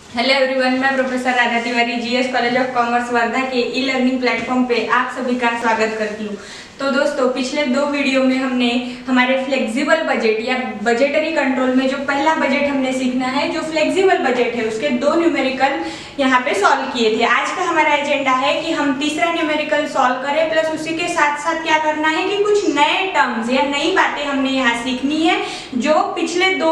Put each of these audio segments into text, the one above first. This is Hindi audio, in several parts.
हेलो एवरीवन, मैं professor Radha Tiwari GS college of commerce Wardha के ई लर्निंग प्लेटफॉर्म पे आप सभी का स्वागत करती हूँ। तो दोस्तों, पिछले 2 वीडियो में हमने हमारे फ्लेक्सिबल बजट या बजटरी कंट्रोल में जो पहला बजट हमने सीखना है, जो फ्लेक्सिबल बजट है, उसके 2 न्यूमेरिकल यहाँ पे सॉल्व किए थे। आज का हमारा एजेंडा है कि हम तीसरा न्यूमेरिकल सॉल्व करें, प्लस उसी के साथ साथ क्या करना है कि कुछ नए टर्म्स या नई बातें हमने यहाँ सीखनी है जो पिछले 2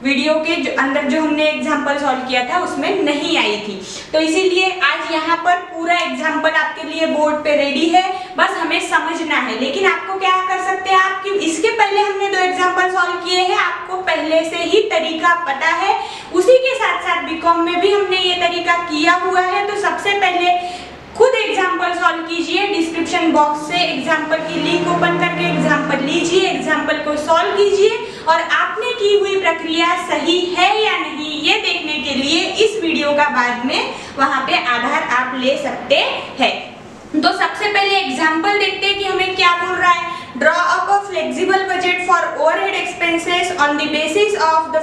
वीडियो के अंदर जो हमने एग्जाम्पल सॉल्व किया था उसमें नहीं आई थी। तो इसीलिए आज यहाँ पर पूरा एग्जाम्पल आपके लिए बोर्ड पे रेडी है, बस हमें समझना है। लेकिन आपको क्या कर सकते हैं, आपकी इसके पहले हमने 2 एग्जाम्पल सॉल्व किए हैं, आपको पहले से ही तरीका पता है। उसी के साथ साथ बीकॉम में भी हमने ये तरीका किया हुआ है। तो सबसे पहले खुद एग्जाम्पल सॉल्व कीजिए, डिस्क्रिप्शन बॉक्स से एग्जाम्पल की लिंक ओपन करके एग्जाम्पल लीजिए, एग्जाम्पल को सॉल्व कीजिए और आपने की हुई प्रक्रिया सही है या नहीं ये देखने के लिए इस वीडियो का बाद में वहां पे आधार आप ले सकते हैं। तो सबसे पहले एग्जाम्पल देखते हैं कि हमें क्या बोल रहा है। Draw up a flexible budget for overhead expenses on the basis of the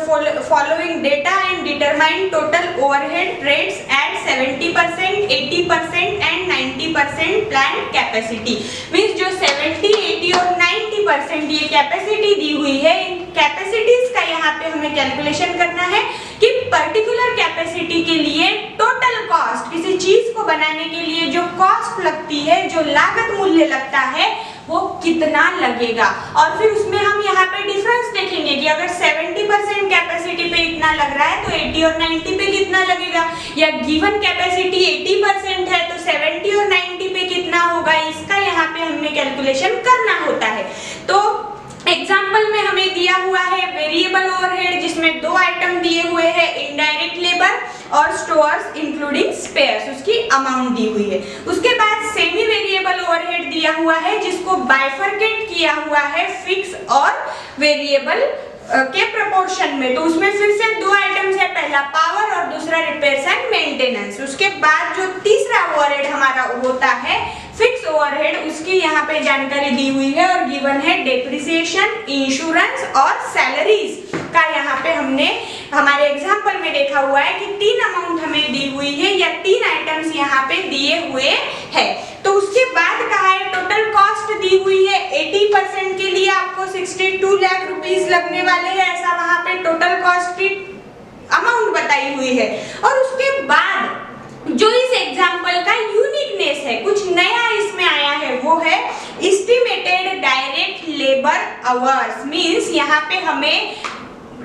following data and determine total overhead rates eight 70%, 80% and 90% plan capacity. Means जो 70, 80 और 90% ये कैपेसिटी दी हुई है, इन कैपेसिटीज का यहाँ पे हमें कैलकुलेशन करना है कि पर्टिकुलर कैपेसिटी के लिए टोटल कॉस्ट, किसी चीज को बनाने के लिए जो कॉस्ट लगती है, जो लागत मूल्य लगता है, वो कितना लगेगा। और फिर उसमें हम यहाँ पे डिफरेंस देखेंगे कि अगर 70% कैपेसिटी पे इतना लग रहा है तो 80 और 90 पे कितना लगेगा, या गिवन कैपेसिटी 80% है तो 70 और 90 पे कितना होगा, इसका यहाँ पे हमने कैलकुलेशन करना होता है। तो एग्जाम्पल में हमें दिया हुआ है वेरिएबल ओवरहेड, जिसमें 2 आइटम दिए हुए हैं, इनडायरेक्ट लेबर और स्टोर्स इंक्लूडिंग स्पेयर्स, उसकी अमाउंट दी हुई है। उसके बाद सेमी वेरिएबल ओवरहेड दिया हुआ है जिसको बाइफरकेट किया हुआ है फिक्स और वेरिएबल के प्रोपोर्शन में। तो उसमें फिर से 2 आइटम्स है, पहला पावर और दूसरा रिपेयर्स एंड मेंटेनेंस। उसके बाद जो तीसरा ओवरहेड हमारा होता है फिक्स ओवरहेड, उसकी यहाँ पे जानकारी दी हुई है और गिवन है डेप्रिसिएशन, इंश्योरेंस और सैलरीज का। यहाँ पे हमने हमारे एग्जाम्पल में देखा हुआ है कि 3 अमाउंट हमें दी हुई है या 3 आइटम्स यहाँ पे दिए हुए हैं। तो उसके बाद कहा है टोटल कॉस्ट दी हुई है 80% के लिए आपको 62 लाख रुपीस लगने वाले हैं, ऐसा वहां पे टोटल कॉस्ट की अमाउंट बताई हुई है। और उसके बाद जो इस एग्जाम्पल का यूनिकनेस है, कुछ नया इसमें आया है, वो है estimated direct labour hours. Means यहाँ पे हमें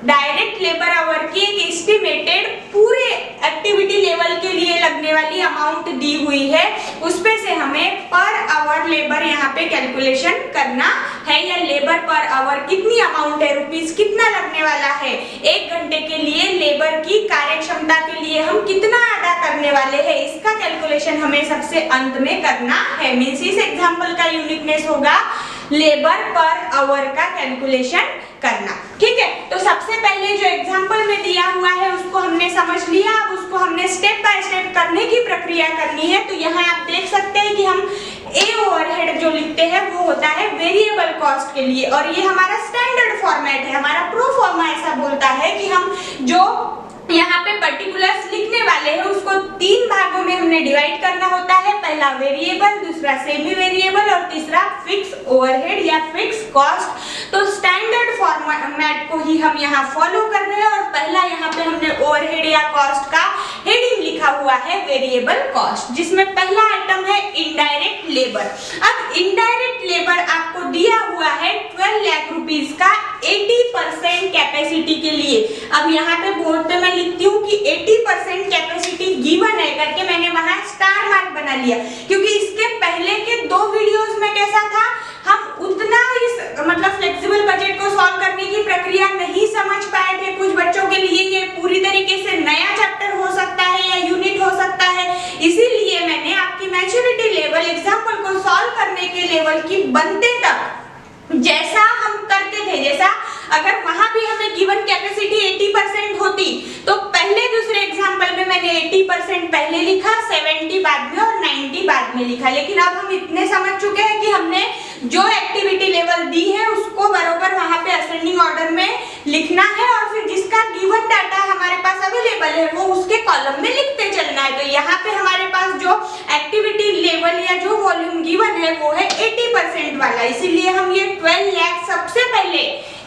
डायरेक्ट लेबर आवर की एक एस्टिमेटेड पूरे एक्टिविटी लेवल के लिए लगने वाली अमाउंट दी हुई है, उसपे से हमें पर आवर लेबर यहाँ पे कैलकुलेशन करना है, या लेबर पर आवर कितनी अमाउंट है, रुपीस कितना लगने वाला है, 1 घंटे के लिए लेबर की कार्य क्षमता के लिए हम कितना अदा करने वाले हैं, इसका कैलकुलेशन हमें सबसे अंत में करना है। मींस इस एग्जाम्पल का यूनिकनेस होगा लेबर पर आवर का कैलकुलेशन करना। ठीक है, तो सबसे पहले जो एग्जाम्पल में दिया हुआ है उसको हमने समझ लिया। अब उसको हमने स्टेप बाय स्टेप करने की प्रक्रिया करनी है। तो यहाँ आप देख सकते हैं कि हम ए ओवरहेड जो लिखते हैं वो होता है वेरिएबल कॉस्ट के लिए, और ये हमारा स्टैंडर्ड फॉर्मेट है। हमारा प्रो फॉर्मा ऐसा बोलता है कि हम जो यहाँ पे पर्टिकुलर्स लिखने वाले हैं उसको 3 भागों में हमने डिवाइड करना होता है, पहला वेरिएबल, दूसरा सेमी वेरिएबल और तीसरा फिक्स ओवरहेड या फिक्स कॉस्ट। तो स्टैंडर्ड फॉर्मेट को ही हम यहाँ फॉलो कर रहे हैं और पहला यहाँ पे हमने ओवरहेड या कॉस्ट का हेडिंग लिखा हुआ है वेरिएबल कॉस्ट, जिसमें पहला आइटम है इनडायरेक्ट लेबर। अब इनडायरेक्ट लेबर आपको दिया हुआ है 12 लाख रुपीस का 80% कैपेसिटी के लिए। अब यहाँ पे बोर्ड पे मैं लिखती हूँ कि 80% कैपेसिटी गिवन है करके मैंने वहां स्टार मार्क बना लिया, क्योंकि इसके पहले के 2 वीडियोस में कैसा था, हम उतना इस मतलब फ्लेक्सिबल बजट को सॉल्व करने की प्रक्रिया नहीं समझ पाए थे। कुछ बच्चों के लिए ये पूरी तरीके से नया चैप्टर हो सकता है या यूनिट हो सकता है, इसीलिए मैंने आपकी मैच्योरिटी लेवल एग्जाम्पल को सॉल्व करने के लेवल की बनते तक जैसा हम करते थे, जैसा अगर वहां भी हमें गिवन कैपेसिटी 80% होती तो पहले दूसरे एग्जाम्पल एग्जांपल में मैंने 80% पहले लिखा, 70 बाद में और 90 बाद में लिखा, लेकिन अब हम इतने समझ चुके हैं कि हमने जो एक्टिविटी लेवल दी है उसको बरोबर वहां पे असेंडिंग ऑर्डर में लिखना है और फिर जिसका गिवन डाटा हमारे पास अवेलेबल है वो उसके कॉलम में लिखते चलना है। तो यहाँ पे हमारे पास जो एक्टिविटी लेवल या जो वॉल्यूम गिवन है वो है 80% वाला, इसीलिए हम ये 12 लाख सबसे पहले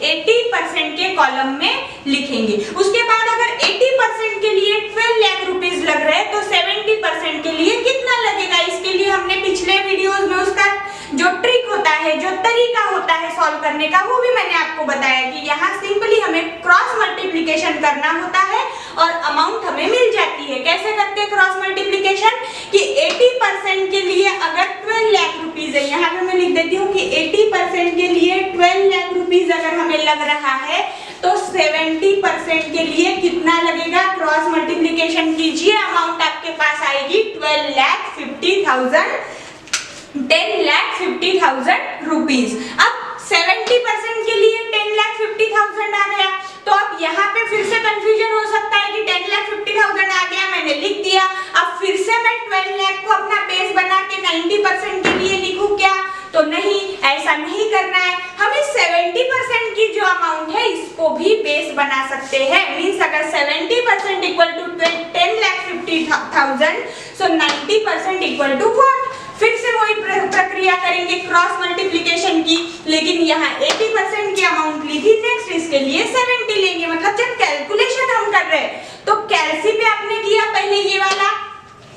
80% के कॉलम में लिखेंगे। उसके बाद अगर 80% के लिए 12 लाख रुपीस लग रहे हैं तो 70% के लिए कितना लगेगा, इसके लिए हमने पिछले वीडियोस में उसका जो ट्रिक होता है, जो तरीका होता है सॉल्व करने का, वो भी मैंने आपको बताया कि यहाँ सिंपली हमें क्रॉस मल्टीप्लिकेशन करना होता है और अमाउंट हमें मिल जाती है। कैसे करते हैं क्रॉस मल्टीप्लिकेशन कि 80% के लिए अगर 12 लाख रुपीस है, यहाँ पे मैं लिख देती हूँ कि 80% के लिए 12 लाख रुपीस अगर हमें लग रहा है तो 70% के लिए कितना लगेगा, क्रॉस मल्टीप्लिकेशन कीजिए, अमाउंट आपके पास आएगी 10,50,000 रुपीस। अब 70% के लिए 10,50,000 आ गया, तो अब यहाँ पे फिर से कंफ्यूजन हो सकता है कि 10,50,000 आ गया, मैंने लिख दिया, अब फिर से मैं 12 लाख को अपना बेस बना के 90% के लिए लिखूं क्या? तो नहीं, ऐसा नहीं करना है, हमें 70% की जो अमाउंट है इसको भी बेस बना सकते हैं। मींस अगर 70% equal to 10,50,000, so 90% equal to what? फिर से वही प्रक्रिया करेंगे क्रॉस मल्टीप्लिकेशन की, लेकिन यहाँ 80% की अमाउंट ली थी, नेक्स्ट इसके लिए 70 लेंगे। मतलब जब कैलकुलेशन हम कर रहे हैं तो कैलसी पे आपने किया, पहले ये वाला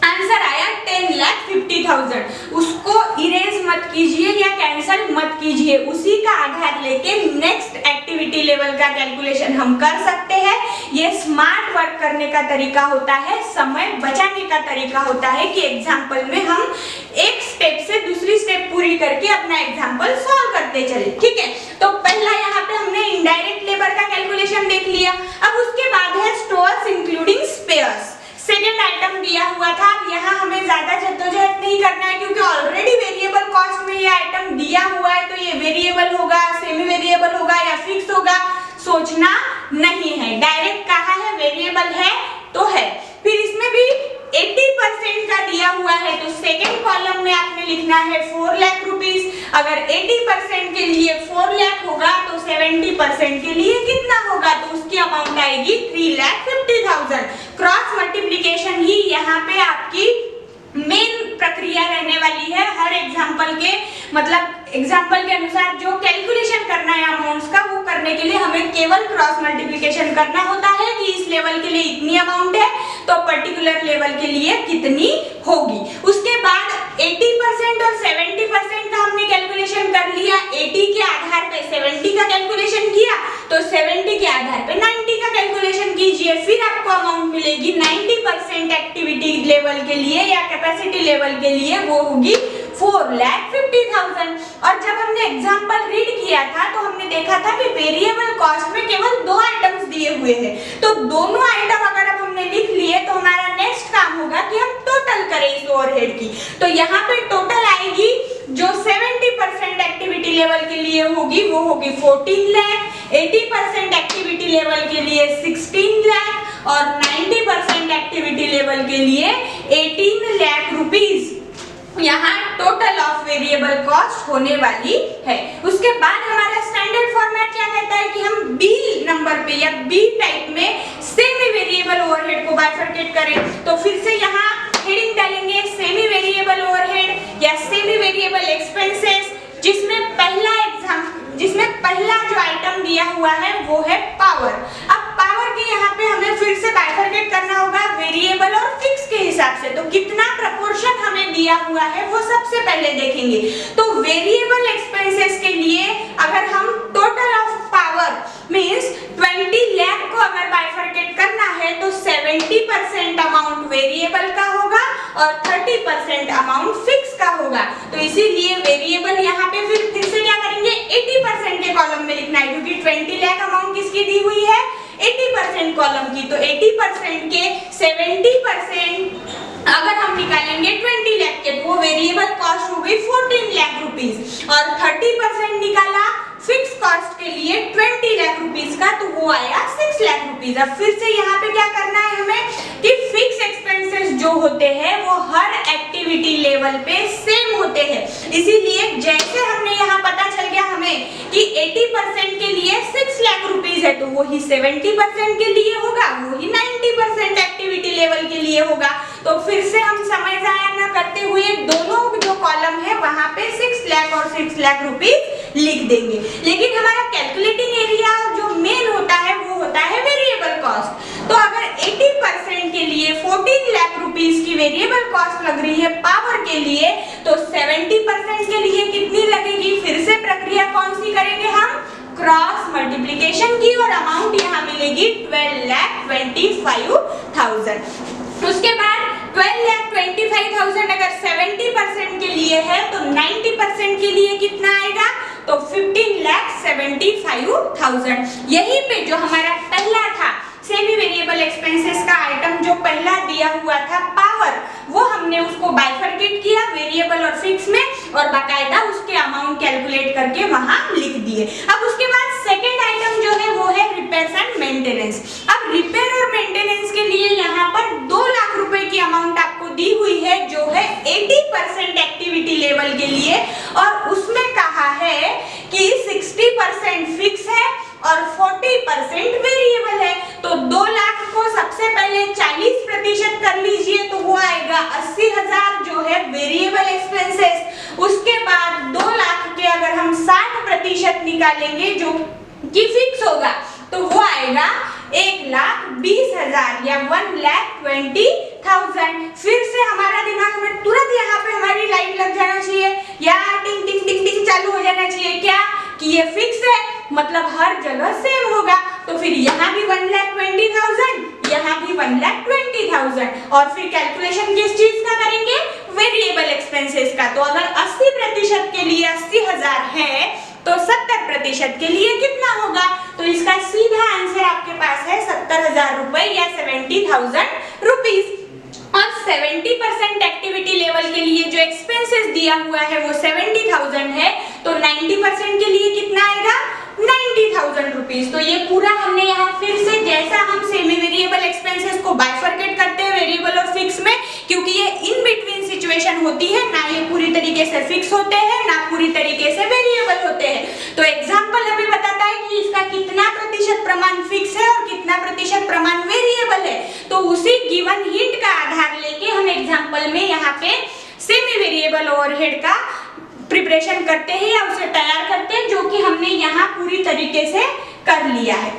आंसर आया 10,50,000, उसको इरेज मत कीजिए या कैंसिल मत कीजिए, उसी का आधार लेके नेक्स्ट एक्टिविटी लेवल का कैलकुलेशन हम कर सकते हैं। ये स्मार्ट वर्क करने का तरीका होता है, समय बचाने का तरीका होता है कि एग्जाम्पल में हम एक स्टेप से दूसरी स्टेप पूरी करके अपना एग्जाम्पल सॉल्व करते चले। ठीक है, तो पहला यहाँ पे हमने इनडायरेक्ट लेबर का कैलकुलेशन देख लिया। अब उसके बाद है stores including spares, second item दिया हुआ था। अब यहाँ हमें ज्यादा जद्दोजहद नहीं करना है क्योंकि ऑलरेडी वेरिएबल कॉस्ट में ये आइटम दिया हुआ है, तो ये वेरिएबल होगा, सेमी वेरिएबल होगा या फिक्स होगा, सोचना नहीं है, डायरेक्ट कहा है वेरिएबल है तो है। फिर इसमें भी 80% का दिया हुआ है, तो सेकेंड कॉलम में आपने लिखना है 4 लाख रुपीस। अगर 80% के लिए 4 लाख होगा तो 70% के लिए कितना होगा, तो उसकी अमाउंट आएगी 3,50,000। क्रॉस मल्टीप्लिकेशन ही यहाँ पे आपकी मेन प्रक्रिया रहने वाली है। हर एग्जाम्पल के मतलब एग्जाम्पल के अनुसार जो कैलकुलेशन करना है अमाउंट्स का, वो करने के लिए हमें केवल क्रॉस मल्टीप्लिकेशन करना होता है कि इस लेवल के लिए इतनी अमाउंट है तो पर्टिकुलर लेवल के लिए कितनी होगी। उसके बाद 80% और 70% का हमने कैलकुलेशन कर लिया, 80 के आधार पे 70 का कैलकुलेशन किया, तो 70 के आधार पे 90 का कैलकुलेशन कीजिए, फिर आपको अमाउंट मिलेगी 90% एक्टिविटी लेवल के लिए या कैपेसिटी लेवल के लिए, वो होगी 4,50,000। और जब हमने एग्जाम्पल रीड किया था तो हमने देखा था कि वेरिएबल कॉस्ट में केवल 2 आइटम्स दिए हुए हैं, तो दोनों आइटम अगर अब हमने लिख लिए तो हमारा नेक्स्ट काम होगा कि हम टोटल करें इस ओवरहेड की। तो यहाँ पे टोटल आएगी जो 70% एक्टिविटी लेवल के लिए होगी वो होगी 14 लाख, 80% एक्टिविटी लेवल के लिए 16 लाख और 90% एक्टिविटी लेवल के लिए 18 लाख रुपीस यहाँ टोटल ऑफ वेरिएबल कॉस्ट होने वाली है। उसके बाद हमारा स्टैंडर्ड फॉर्मेट क्या कहता है कि हम बी नंबर पे या बी टाइप में सेमी वेरिएबल ओवरहेड को बाइफरकेट करें। तो फिर से यहाँ हेडिंग डालेंगे सेमी वेरिएबल ओवरहेड या सेमी वेरिएबल एक्सपेंसेस, जिसमें पहला जो आइटम दिया हुआ है वो है पावर। अब पावर के यहाँ पे हमें फिर से बाइफरकेट करना होगा वेरिएबल और फिक्स के हिसाब से, तो कितना प्रपोर्शन हमें दिया हुआ है वो सबसे पहले देखेंगे। तो वेरिएबल एक्सपेंसेस के लिए अगर हम total of power means 20 lakh को अगर बाइफरकेट करना है तो 70% अमाउंट वेरिएबल का होगा और 30% अमाउंट फिक्स का होगा। तो इसीलिए वेरिएबल यहाँ पे फिर से क्या करेंगे 80% के कॉलम में लिखना है, क्योंकि 20 लाख अमाउंट किसकी दी हुई है 80% कॉलम की, तो 80% के 70% अगर हम निकालेंगे 20 लाख के तो वो वेरिएबल कॉस्ट हो गई 14 लाख रुपीस और 30% निकाला फिक्स कॉस्ट के लिए 20 लाख रुपीस का, तो वो आया 6 लाख रुपीस। अब फिर से यहाँ पे क्या करना है हमें कि होते हैं वो हर एक्टिविटी लेवल पे सेम होते हैं। इसीलिए जैसे हमने यहाँ पता चल गया हमें कि 80% के लिए 6 लाख रुपीस है, तो वही 70% के लिए होगा, वही 90% एक्टिविटी लेवल के लिए होगा। तो फिर से हम समय जाया न करते हुए दोनों जो कॉलम है वहां पे 6 लाख और 6 लाख रुपीस लिख देंगे। लेकिन हमारा कैलकुलेटिंग एरिया जो मेन होता है वो होता है वेरिएबल कॉस्ट। तो अगर 80% के लिए 14 लाख रुपीस की वेरिएबल कॉस्ट लग रही है पावर के लिए, तो 70% के लिए कितनी लगेगी? फिर से प्रक्रिया कौन सी करेंगे हम? क्रॉस मल्टीप्लिकेशन की, और अमाउंट यहाँ मिलेगी 12,25,000। उसके बाद 12,25,000 अगर 70% के लिए है तो 90% के लिए कितना आएगा? तो 15,75,000। यहीं पे जो हमारा पहला था सेमी वेरिएबल एक्सपेंसेस का आइटम जो पहला दिया हुआ था पावर, वो हमने उसको बाइफरकेट किया वेरिएबल और फिक्स में, और बाकायदा उसके अमाउंट कैलकुलेट करके वहां लिख दिए। अब उसके बाद सेकेंड आइटम जो है वो है रिपेयर्स एंड मेंटेनेंस। अब रिपेयर और मेंटेनेंस के लिए यहाँ पर 2 लाख रुपए की अमाउंट आपको दी हुई है जो है 80% एक्टिविटी लेवल के लिए, और उसमें कहा है कि 60% फिक्स है और 40% वेरिएबल है। तो 2 लाख को सबसे पहले 40% कर लीजिए तो वो आएगा 80,000 जो है वेरिएबल एक्सपेंसेस। उसके बाद 2 लाख के अगर हम 60% निकालेंगे जो कि फिक्स होगा तो वो आएगा 1,20,000 या 1,20,000। फिर से हमारा दिमाग में तुरंत यहाँ पे हमारी लाइट लग जाना चाहिए या टिंग टिंग टिंग टिंग चालू हो जाना चाहिए क्या कि ये फिक्स है, मतलब हर जगह सेम होगा। तो फिर यहाँ भी 1,20,000, यहाँ भी 1,20,000, और फिर कैलकुलेशन किस चीज का करेंगे? वेरिएबल एक्सपेंसेस का। तो अगर 80% के लिए 80,000 है तो 70% के लिए कितना होगा? तो इसका सीधा आंसर आपके पास है 70,000 रुपए या 70,000 रुपीस। और 70% एक्टिविटी लेवल के लिए जो एक्सपेंसेस दिया हुआ है वो 70,000 है, तो 90% के लिए कितना आएगा? 90,000 रुपीस। तो ये पूरा हमने यहाँ फिर से जैसा हम सेमी वेरिएबल एक्सपेंसेस को बाइफरकेट करते हैं वेरिएबल और फिक्स में, क्योंकि ये इन बिटवीन सिचुएशन होती है, ना ये पूरी तरीके से फिक्स होते हैं ना पूरी तरीके से वेरिएबल होते हैं। तो एग्जाम्पल हमें बताता है कि इसका कितना प्रतिशत प्रमाण फिक्स है और कितना प्रतिशत प्रमाण वेरिएबल है। तो उसी गिवन हिंट का आधार लेके हम एग्जाम्पल में यहाँ पे सेमी वेरिएबल ओवरहेड का प्रिपरेशन करते हैं या उसे तैयार करते हैं, जो कि हमने यहाँ पूरी तरीके से कर लिया है।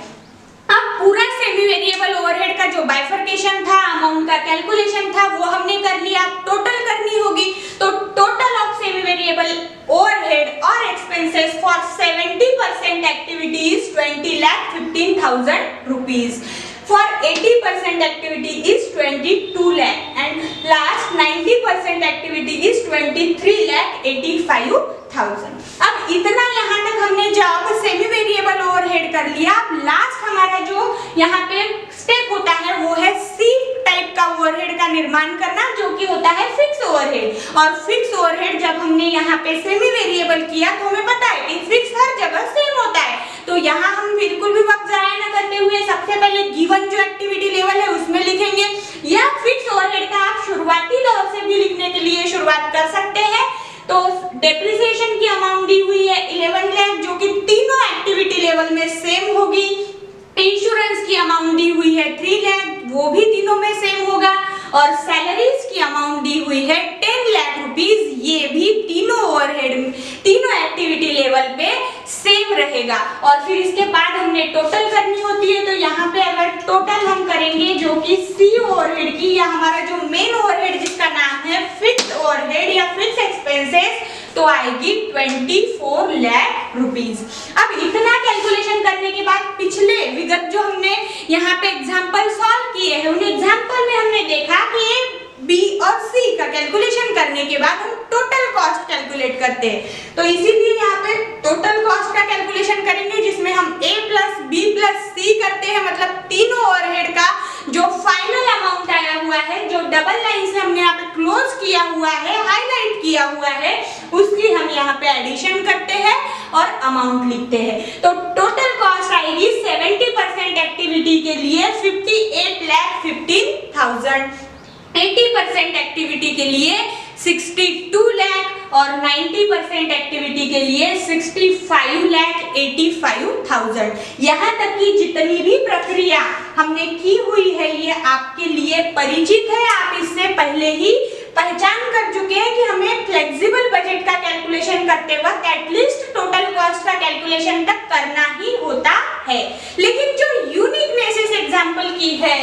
अब पूरा सेमी वेरिएबल ओवरहेड का जो बाइफरकेशन था, अमाउंट का कैलकुलेशन था, वो हमने कर लिया। टोटल करनी होगी, तो total of semi variable overhead और expenses for 70% activity is 20,15,000 rupees. For 80% activity is 22 lakh and last 90% activity is 23,85,000। अब इतना यहाँ तक हमने जब सेमी वेरिएबल ओवरहेड कर लिया, अब लास्ट हमारा जो यहाँ पे स्टेप होता है वो है सी टाइप का ओवरहेड का निर्माण करना, जो कि होता है फिक्स ओवरहेड। और फिक्स ओवरहेड जब हमने यहाँ पे सेमी वेरिएबल किया तो हमें पता है कि फिक्स हर जगह सेम होता है। तो यहाँ हम बिल्कुल भी वक्त जाया न करते हुए सबसे पहले गिवन जो एक्टिविटी लेवल है उसमें लिखेंगे, या फिक्स ओवरहेड का आप शुरुआती दौर से भी लिखने के लिए शुरुआत कर सकते हैं। तो डेप्रिसिएशन की अमाउंट दी हुई है 11 लाख, जो कि तीनों एक्टिविटी लेवल में सेम होगी। इंश्योरेंस की अमाउंट दी हुई है 3 लाख, वो भी तीनों में सेम होगा। और सैलरीज की अमाउंट दी हुई है 10 लाख रुपीस, ये भी तीनों ओवरहेड तीनों एक्टिविटी लेवल पे सेम रहेगा। और फिर इसके बाद हमने टोटल करनी होती है, तो यहाँ पे अगर टोटल हम करेंगे जो कि सी ओवरहेड की या हमारा जो मेन ओवरहेड जिसका नाम है फिक्स ओवरहेड या फिक्स एक्सपेंसेस, तो आएगी 24 लाख रुपीस। अब इतना कैलकुलेशन करने के बाद पिछले विगत जो हमने यहाँ पे एग्जाम्पल सॉल्व किए हैं, उन एग्जाम्पल में हमने देखा कि ए, बी और सी का कैलकुलेशन करने के बाद हम टोटल कॉस्ट कैलकुलेट करते हैं। तो इसीलिए यहाँ पे टोटल कॉस्ट का कैलकुलेशन करेंगे, जिसमें हम ए प्लस बी प्लस सी करते हैं, मतलब तीनों ओवरहेड का जो फाइनल अमाउंट आया हुआ है, जो डबल लाइन से हमने यहाँ पे क्लोज किया हुआ है, हाईलाइट किया हुआ है, उसकी हम यहाँ पे एडिशन करते हैं और अमाउंट लिखते हैं। तो टोटल कॉस्ट आएगी 70% एक्टिविटी के लिए 58,15,000, 80% 80% एक्टिविटी के लिए 62 लाख और 90% एक्टिविटी के लिए 65,85,000। यहाँ तक कि जितनी भी प्रक्रिया हमने की हुई है ये आपके लिए परिचित है, आप इससे पहले ही पहचान कर चुके हैं कि हमें फ्लेक्सिबल बजट का कैलकुलेशन करते वक्त एटलीस्ट टोटल कॉस्ट का कैलकुलेशन तक करना ही होता है। लेकिन जो यूनिकनेस इस एग्जांपल की है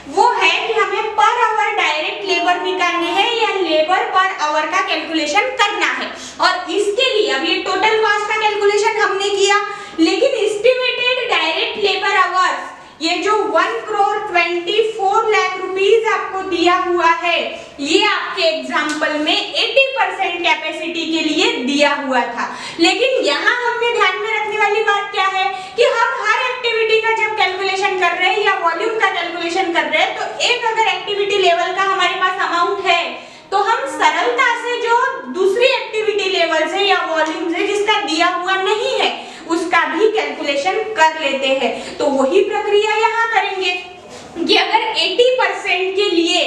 वो है कि हमें पर आवर डायरेक्ट लेबर निकालने हैं या लेबर पर आवर का कैलकुलेशन करना है। और इसके लिए अब ये टोटल कॉस्ट का कैलकुलेशन हमने किया, लेकिन एस्टिमेटेड डायरेक्ट लेबर आवर्स ये जो 1,24 लाख रुपीस आपको दिया हुआ है ये आपके एग्जाम्पल में 80% कैपेसिटी के लिए दिया हुआ था। लेकिन यहाँ हमने ध्यान में रखने वाली बात क्या है कि हम हर एक्टिविटी का जब कैलकुलेशन कर रहे हैं या वॉल्यूम का कैलकुलेशन कर रहे हैं तो एक अगर एक्टिविटी लेवल का हमारे पास अमाउंट है तो हम सरलता से जो दूसरी एक्टिविटी लेवल है या वॉल्यूम है जिसका दिया हुआ नहीं है उसका भी कैलकुलेशन कर लेते हैं। तो वही प्रक्रिया यहाँ करेंगे कि अगर 80% के लिए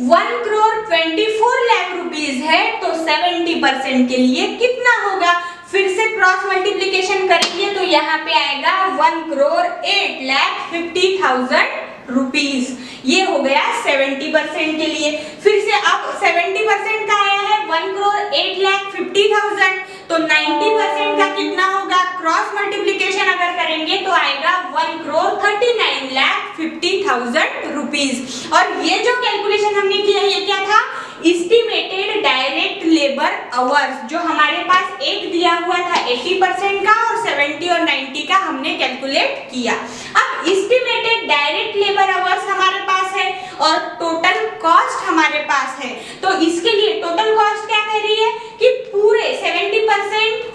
1,24 लाख रुपीस है तो 70% के लिए कितना होगा, फिर से क्रॉस मल्टीप्लिकेशन करेंगे तो यहाँ पे आएगा 1,08,50,000 रुपीस। ये हो गया 70% के लिए। फिर से अब 70% का आया है 1,08,50,000 तो 90% का कितना होगा, क्रॉस मल्टीप्लिकेशन अगर करेंगे तो आएगा 1,39,50,000 रुपीस। और ये जो कैलकुलेशन हमने किया ये क्या था, एस्टिमेटेड डायरेक्ट लेबर आवर्स जो हमारे पास एक दिया हुआ था 80% का और 70 और 90 का हमने कैलकुलेट किया। अब एस्टिमेटेड डायरेक्ट लेबर आवर्स हमारे पास है और टोटल कॉस्ट हमारे पास है, तो इसके लिए टोटल कॉस्ट क्या कह रही है कि पूरे 70%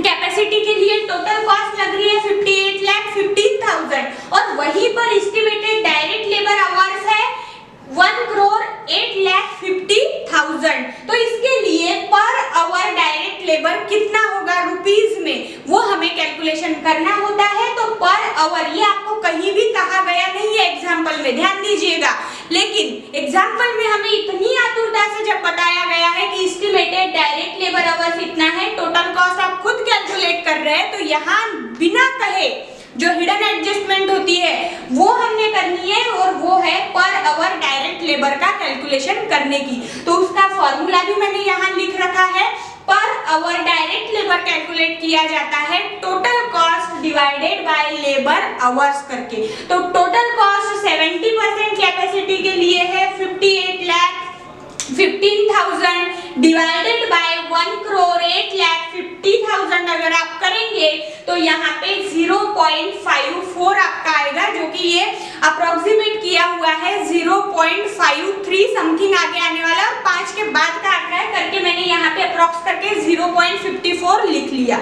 कैपेसिटी के लिए टोटल कॉस्ट लग रही है 58,15,000 और वहीं पर एस्टिमेटेड डायरेक्ट लेबर आवर्स है 1,08,50,000। तो इसके लिए पर आवर डायरेक्ट लेबर कितना होगा रुपीस में वो हमें कैलकुलेशन करना होता है। तो पर आवर ये आपको कहीं भी कहा गया नहीं है एग्जाम्पल में, ध्यान दीजिएगा, लेकिन एग्जाम्पल में हमें इतनी आतुरता से जब बताया गया है कि एस्टिमेटेड डायरेक्ट लेबर आवर्स इतना है, टोटल कॉस्ट आप खुद कैलकुलेट कर रहे हैं, तो यहाँ बिना कहे जो हिडन एडजस्टमेंट होती है वो हमने करनी है और वो है पर आवर डायरेक्ट लेबर का कैलकुलेशन करने की। तो उसका फॉर्मूला भी मैंने यहाँ लिख रखा है, per hour direct labour calculate किया जाता है total cost divided by labour hours करके। तो टोटल कॉस्ट 70% कैपेसिटी के लिए है 58,15,000 डिवाइडेड बाय 1,08,50,000 अगर आप करेंगे तो यहाँ पे 0.54 आपका आएगा, जो कि ये अप्रोक्सीमेट किया हुआ है 0.53 समथिंग आगे आने वाला और 5 के बाद का आंकड़ा है करके मैंने यहाँ पे अप्रोक्स करके 0.54 लिख लिया।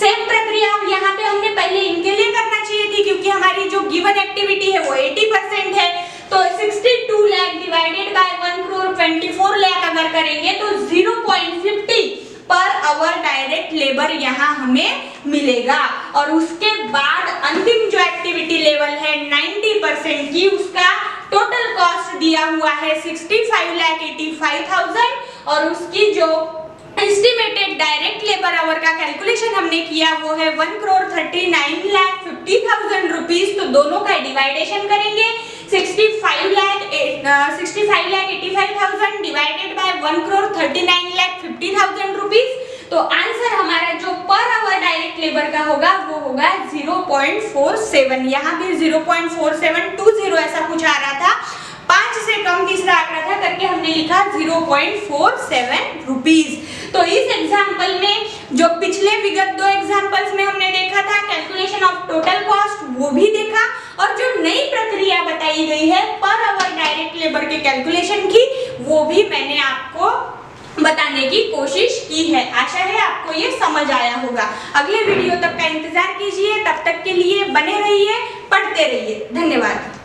सेम प्रक्रिया अब यहाँ पे हमने पहले इनके लिए करना चाहिए थी क्योंकि हमारी जो गिवन एक्टिविटी है वो 80% है, तो 62 लाख डिवाइडेड बाय 1,24 लाख अगर करेंगे तो 0.50 पर आवर डायरेक्ट लेबर यहाँ हमें मिलेगा। और उसके बाद अंतिम जो एक्टिविटी लेवल है 90% की, उसका टोटल कॉस्ट दिया हुआ है 65,85,000 और उसकी जो एस्टिमेटेड डायरेक्ट लेबर आवर का कैलकुलेशन हमने किया वो है 1,39,50,000 रुपीस। तो दोनों का डिवाइडेशन करेंगे 65,85,000 डिवाइडेड बाय 1,39,50,000 रुपीस। तो आंसर हमारा जो पर आवर डायरेक्ट लेबर का होगा वो होगा 0.47। यहाँ भी 0.4720 ऐसा कुछ आ रहा था, 5 से कम तीसरा आंकड़ा था करके हमने लिखा 0.47 रुपीस। तो इस एग्जाम्पल में जो पिछले विगत 2 एग्जाम्पल्स में हमने देखा था कैलकुलेशन ऑफ टोटल कॉस्ट वो भी देखा और जो नई प्रक्रिया बताई गई है पर आवर डायरेक्ट लेबर के कैलकुलेशन की वो भी मैंने आपको बताने की कोशिश की है। आशा है आपको ये समझ आया होगा। अगले वीडियो तक का इंतजार कीजिए, तब तक के लिए बने रहिए, पढ़ते रहिए। धन्यवाद।